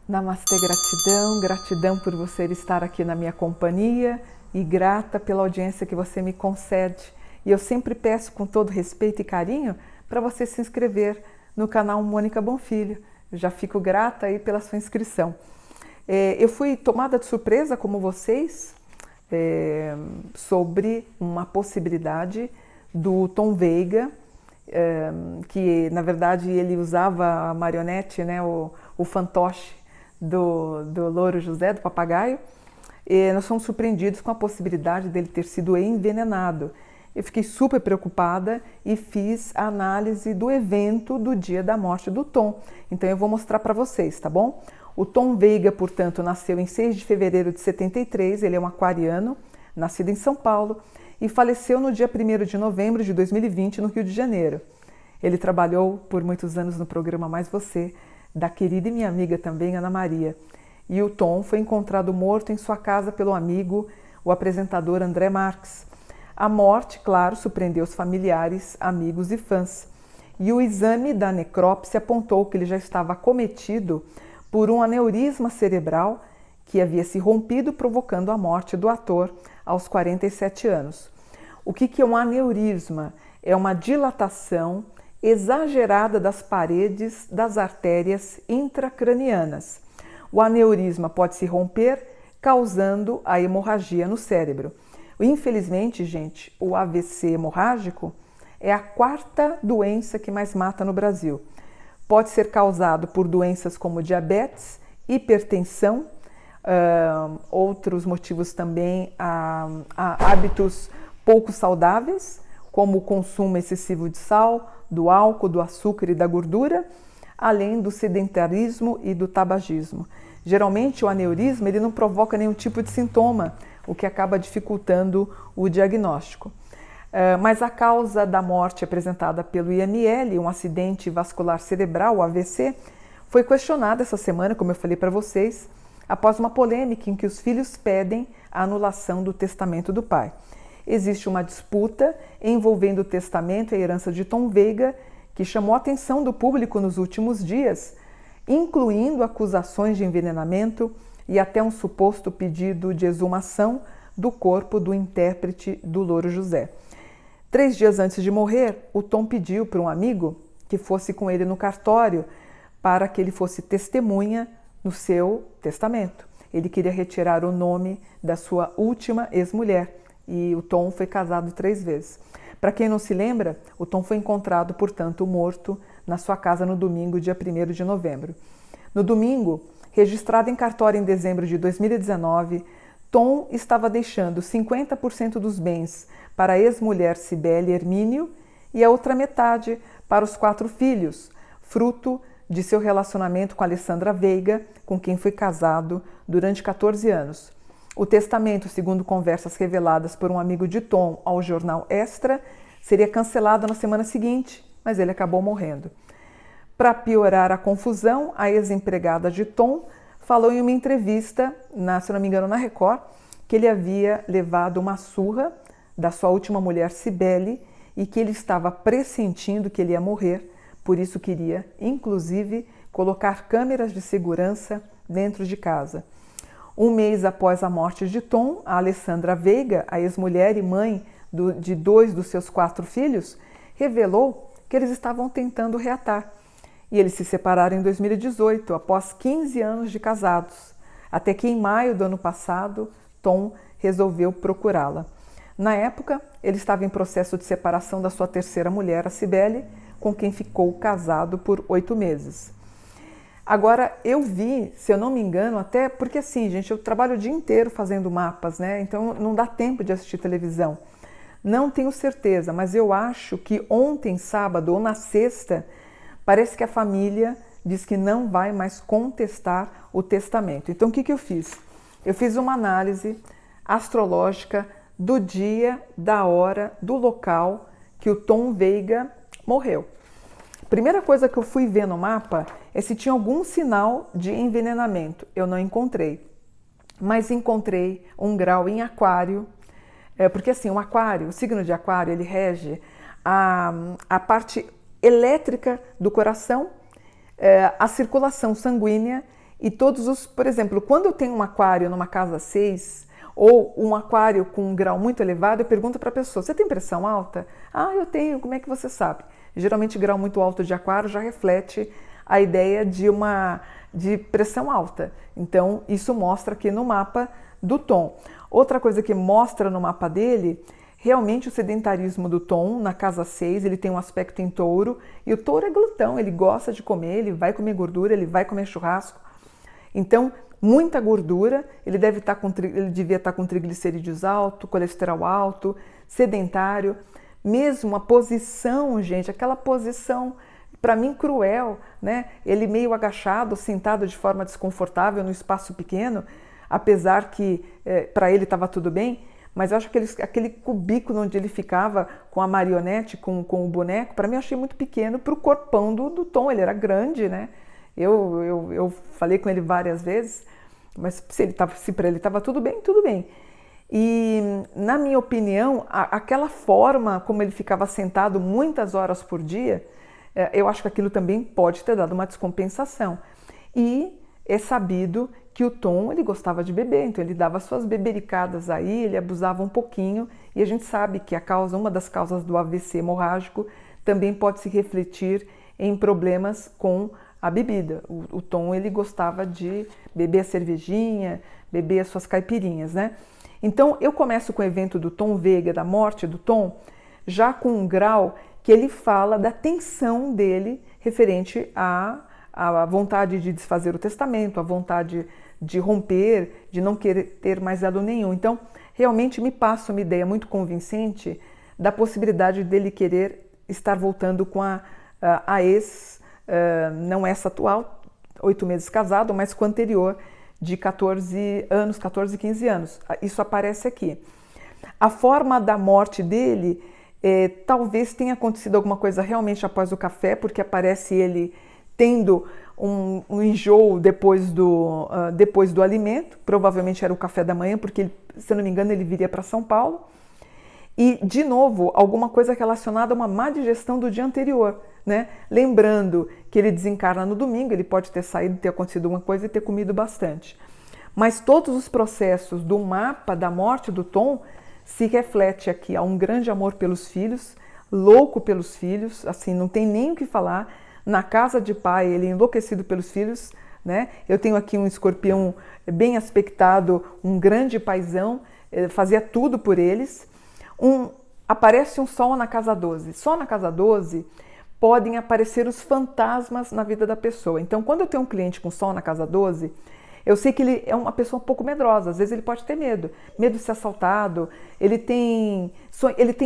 Namastê, gratidão, gratidão por você estar aqui na minha companhia e grata pela audiência que você me concede. E eu sempre peço com todo respeito e carinho para você se inscrever no canal Mônica Bonfilho. Eu já fico grata aí pela sua inscrição. Eu fui tomada de surpresa, como vocês, sobre uma possibilidade do Tom Veiga, que na verdade ele usava a marionete, né, o fantoche do Louro José, do papagaio, e nós fomos surpreendidos com a possibilidade dele ter sido envenenado. Eu fiquei super preocupada e fiz a análise do evento do dia da morte do Tom. Então eu vou mostrar para vocês, tá bom? O Tom Veiga, portanto, nasceu em 6 de fevereiro de 73, ele é um aquariano, nascido em São Paulo, e faleceu no dia 1º de novembro de 2020, no Rio de Janeiro. Ele trabalhou por muitos anos no programa Mais Você, da querida e minha amiga também, Ana Maria. E o Tom foi encontrado morto em sua casa pelo amigo, o apresentador André Marques. A morte, claro, surpreendeu os familiares, amigos e fãs. E o exame da necrópsia apontou que ele já estava acometido por um aneurisma cerebral que havia se rompido, provocando a morte do ator aos 47 anos. O que é um aneurisma? É uma dilatação exagerada das paredes das artérias intracranianas. O aneurisma pode se romper, causando a hemorragia no cérebro. Infelizmente, gente, o AVC hemorrágico é a 4ª doença que mais mata no Brasil. Pode ser causado por doenças como diabetes, hipertensão, outros motivos também a hábitos pouco saudáveis, como o consumo excessivo de sal, do álcool, do açúcar e da gordura, além do sedentarismo e do tabagismo. Geralmente o aneurisma ele não provoca nenhum tipo de sintoma, o que acaba dificultando o diagnóstico. Mas a causa da morte apresentada pelo IML, um acidente vascular cerebral, o AVC, foi questionada essa semana, como eu falei para vocês, após uma polêmica em que os filhos pedem a anulação do testamento do pai. Existe uma disputa envolvendo o testamento e a herança de Tom Veiga, que chamou a atenção do público nos últimos dias, incluindo acusações de envenenamento e até um suposto pedido de exumação do corpo do intérprete do Louro José. 3 dias antes de morrer, o Tom pediu para um amigo que fosse com ele no cartório para que ele fosse testemunha no seu testamento. Ele queria retirar o nome da sua última ex-mulher. E o Tom foi casado 3 vezes. Para quem não se lembra, o Tom foi encontrado, portanto, morto na sua casa no domingo, dia 1º de novembro. No domingo, registrado em cartório em dezembro de 2019, Tom estava deixando 50% dos bens para a ex-mulher Cibele Hermínio e a outra metade para os 4 filhos, fruto de seu relacionamento com Alessandra Veiga, com quem foi casado durante 14 anos. O testamento, segundo conversas reveladas por um amigo de Tom ao jornal Extra, seria cancelado na semana seguinte, mas ele acabou morrendo. Para piorar a confusão, a ex-empregada de Tom falou em uma entrevista, se não me engano, na Record, que ele havia levado uma surra da sua última mulher, Cibele, e que ele estava pressentindo que ele ia morrer, por isso queria, inclusive, colocar câmeras de segurança dentro de casa. Um mês após a morte de Tom, a Alessandra Veiga, a ex-mulher e mãe de 2 dos seus 4 filhos, revelou que eles estavam tentando reatar. E eles se separaram em 2018, após 15 anos de casados. Até que em maio do ano passado, Tom resolveu procurá-la. Na época, ele estava em processo de separação da sua 3ª mulher, a Cibele, com quem ficou casado por 8 meses. Agora, eu vi, se eu não me engano, até porque assim, gente, eu trabalho o dia inteiro fazendo mapas, né? Então não dá tempo de assistir televisão. Não tenho certeza, mas eu acho que ontem, sábado ou na sexta, parece que a família diz que não vai mais contestar o testamento. Então o que eu fiz? Eu fiz uma análise astrológica do dia, da hora, do local que o Tom Veiga morreu. Primeira coisa que eu fui ver no mapa é se tinha algum sinal de envenenamento. Eu não encontrei. mas encontrei um grau em Aquário, porque assim, o Aquário, o signo de Aquário, ele rege a parte elétrica do coração, a circulação sanguínea e todos os, por exemplo, quando eu tenho um Aquário numa casa 6 ou um Aquário com um grau muito elevado, eu pergunto para a pessoa, você tem pressão alta? Ah, eu tenho, como é que você sabe? Geralmente grau muito alto de Aquário já reflete a ideia de pressão alta. Então, isso mostra aqui no mapa do Tom. Outra coisa que mostra no mapa dele, realmente o sedentarismo do Tom, na casa 6, ele tem um aspecto em touro, e o touro é glutão, ele gosta de comer, ele vai comer gordura, ele vai comer churrasco. Então, muita gordura, ele devia estar com triglicerídeos alto, colesterol alto, sedentário, mesmo a posição, gente, aquela posição para mim cruel, né? Ele meio agachado, sentado de forma desconfortável no espaço pequeno, apesar que para ele estava tudo bem, mas eu acho que aquele cubículo onde ele ficava com a marionete, com o boneco, para mim eu achei muito pequeno para o corpão do Tom, ele era grande, né? Eu falei com ele várias vezes, mas se para ele estava tudo bem, tudo bem. E, na minha opinião, aquela forma como ele ficava sentado muitas horas por dia, eu acho que aquilo também pode ter dado uma descompensação. E é sabido que o Tom, ele gostava de beber, então ele dava suas bebericadas aí, ele abusava um pouquinho, e a gente sabe que uma das causas do AVC hemorrágico também pode se refletir em problemas com a bebida. O Tom, ele gostava de beber a cervejinha, beber as suas caipirinhas, né? Então, eu começo com o evento do Tom Veiga, da morte do Tom, já com um grau que ele fala da tensão dele referente à vontade de desfazer o testamento, à vontade de romper, de não querer ter mais elo nenhum. Então, realmente me passa uma ideia muito convincente da possibilidade dele querer estar voltando com a ex, não essa atual, 8 meses casado, mas com a anterior, de 14 anos, 14, 15 anos. Isso aparece aqui. A forma da morte dele, talvez tenha acontecido alguma coisa realmente após o café, porque aparece ele tendo um enjoo depois do alimento, provavelmente era o café da manhã, porque, se eu não me engano, ele viria para São Paulo. E, de novo, alguma coisa relacionada a uma má digestão do dia anterior, né? Lembrando que ele desencarna no domingo, ele pode ter saído, ter acontecido alguma coisa e ter comido bastante. Mas todos os processos do mapa da morte do Tom se reflete aqui a um grande amor pelos filhos, louco pelos filhos, assim, não tem nem o que falar. Na casa de pai, ele é enlouquecido pelos filhos, né? Eu tenho aqui um escorpião bem aspectado, um grande paizão, fazia tudo por eles. Aparece um sol na casa 12. Só na casa 12 podem aparecer os fantasmas na vida da pessoa. Então, quando eu tenho um cliente com sol na casa 12, eu sei que ele é uma pessoa um pouco medrosa, às vezes ele pode ter medo de ser assaltado, ele tem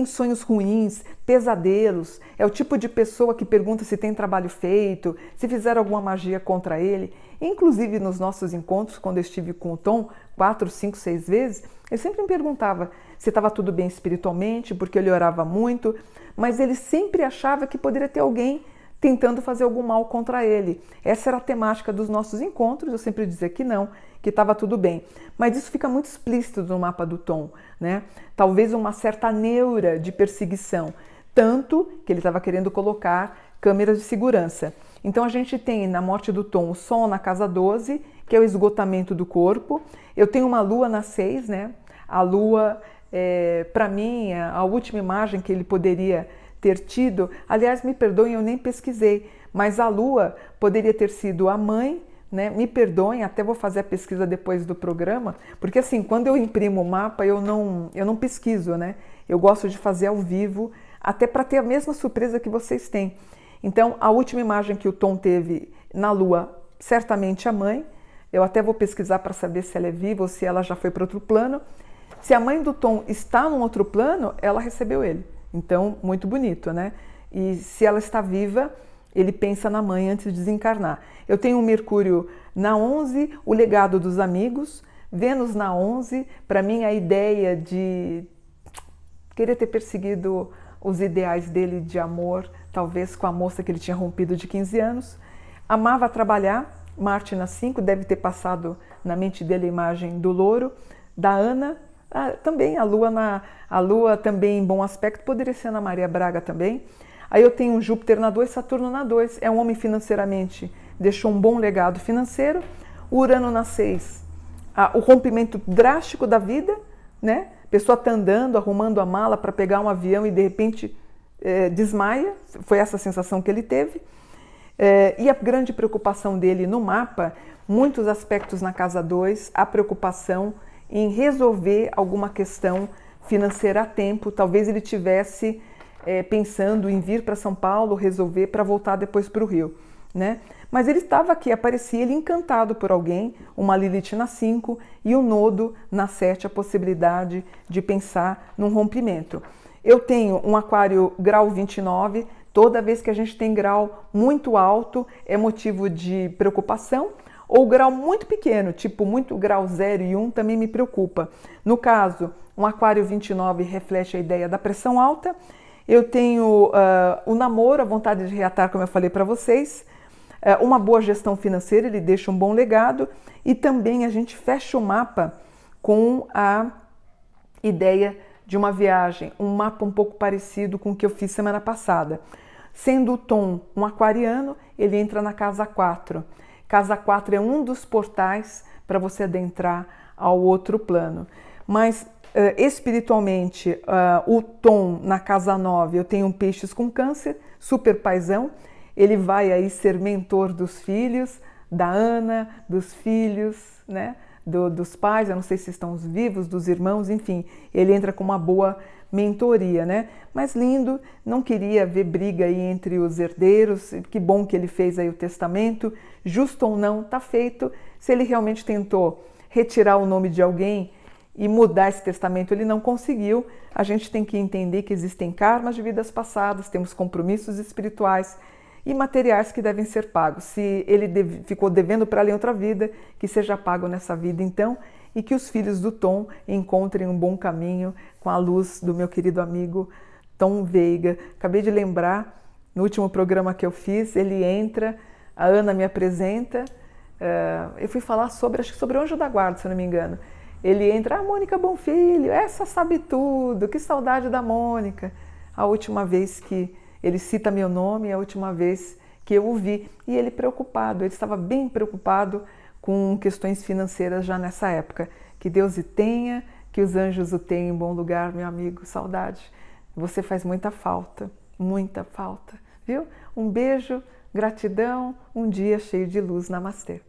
sonhos ruins, pesadelos, é o tipo de pessoa que pergunta se tem trabalho feito, se fizeram alguma magia contra ele. Inclusive nos nossos encontros, quando eu estive com o Tom, 4, 5, 6 vezes, ele sempre me perguntava se estava tudo bem espiritualmente, porque ele orava muito, mas ele sempre achava que poderia ter alguém tentando fazer algum mal contra ele. Essa era a temática dos nossos encontros, eu sempre dizia que não, que estava tudo bem. Mas isso fica muito explícito no mapa do Tom, né? Talvez uma certa neura de perseguição, tanto que ele estava querendo colocar câmeras de segurança. Então a gente tem na morte do Tom o Sol na casa 12, que é o esgotamento do corpo. Eu tenho uma Lua na 6, né? A Lua, para mim, a última imagem que ele poderia ter tido, aliás, me perdoem, eu nem pesquisei, mas a Lua poderia ter sido a mãe, né? Me perdoem, até vou fazer a pesquisa depois do programa, porque assim, quando eu imprimo o mapa, eu não pesquiso, né? Eu gosto de fazer ao vivo, até para ter a mesma surpresa que vocês têm. Então, a última imagem que o Tom teve na Lua, certamente a mãe, eu até vou pesquisar para saber se ela é viva ou se ela já foi para outro plano. Se a mãe do Tom está num outro plano, ela recebeu ele. Então, muito bonito, né? E se ela está viva, ele pensa na mãe antes de desencarnar. Eu tenho um Mercúrio na 11, o legado dos amigos, Vênus na 11, para mim a ideia de querer ter perseguido os ideais dele de amor, talvez com a moça que ele tinha rompido de 15 anos. Amava trabalhar, Marte na 5, deve ter passado na mente dele a imagem do louro. Da Ana, também a Lua também em bom aspecto, poderia ser Ana Maria Braga também. Aí eu tenho Júpiter na 2, Saturno na 2, é um homem financeiramente, deixou um bom legado financeiro. O Urano na 6, o rompimento drástico da vida, né? A pessoa está andando, arrumando a mala para pegar um avião e de repente desmaia, foi essa sensação que ele teve. E a grande preocupação dele no mapa, muitos aspectos na casa 2, a preocupação em resolver alguma questão financeira a tempo. Talvez ele tivesse pensando em vir para São Paulo, resolver para voltar depois para o Rio, né? Mas ele estava aqui, aparecia ele encantado por alguém, uma Lilith na 5 e um nodo na 7, a possibilidade de pensar num rompimento. Eu tenho um Aquário grau 29, toda vez que a gente tem grau muito alto é motivo de preocupação, ou grau muito pequeno, tipo muito grau 0 e 1 também me preocupa. No caso, um Aquário 29 reflete a ideia da pressão alta. Eu tenho o namoro, a vontade de reatar, como eu falei para vocês, uma boa gestão financeira, ele deixa um bom legado, e também a gente fecha o mapa com a ideia de uma viagem, um mapa um pouco parecido com o que eu fiz semana passada. Sendo o Tom um aquariano, ele entra na casa 4. Casa 4 é um dos portais para você adentrar ao outro plano. Mas espiritualmente, o Tom na casa 9, eu tenho um Peixes com Câncer, super paizão. Ele vai aí ser mentor dos filhos, da Ana, dos filhos, né? Dos pais, eu não sei se estão vivos, dos irmãos, enfim, ele entra com uma boa mentoria, né? Mas lindo, não queria ver briga aí entre os herdeiros, que bom que ele fez aí o testamento, justo ou não, tá feito. Se ele realmente tentou retirar o nome de alguém e mudar esse testamento, ele não conseguiu. A gente tem que entender que existem karmas de vidas passadas, temos compromissos espirituais e materiais que devem ser pagos. Se ele ficou devendo para ela em outra vida, que seja pago nessa vida então, e que os filhos do Tom encontrem um bom caminho com a luz do meu querido amigo Tom Veiga. Acabei de lembrar, no último programa que eu fiz, ele entra, a Ana me apresenta, eu fui falar acho que sobre o Anjo da Guarda, se eu não me engano. Ele entra, Mônica Bonfilho, essa sabe tudo, que saudade da Mônica. A última vez que ele cita meu nome, a última vez que eu o vi, e ele preocupado, ele estava bem preocupado com questões financeiras já nessa época. Que Deus o tenha, que os anjos o tenham em bom lugar, meu amigo, saudade. Você faz muita falta, viu? Um beijo, gratidão, um dia cheio de luz, namastê.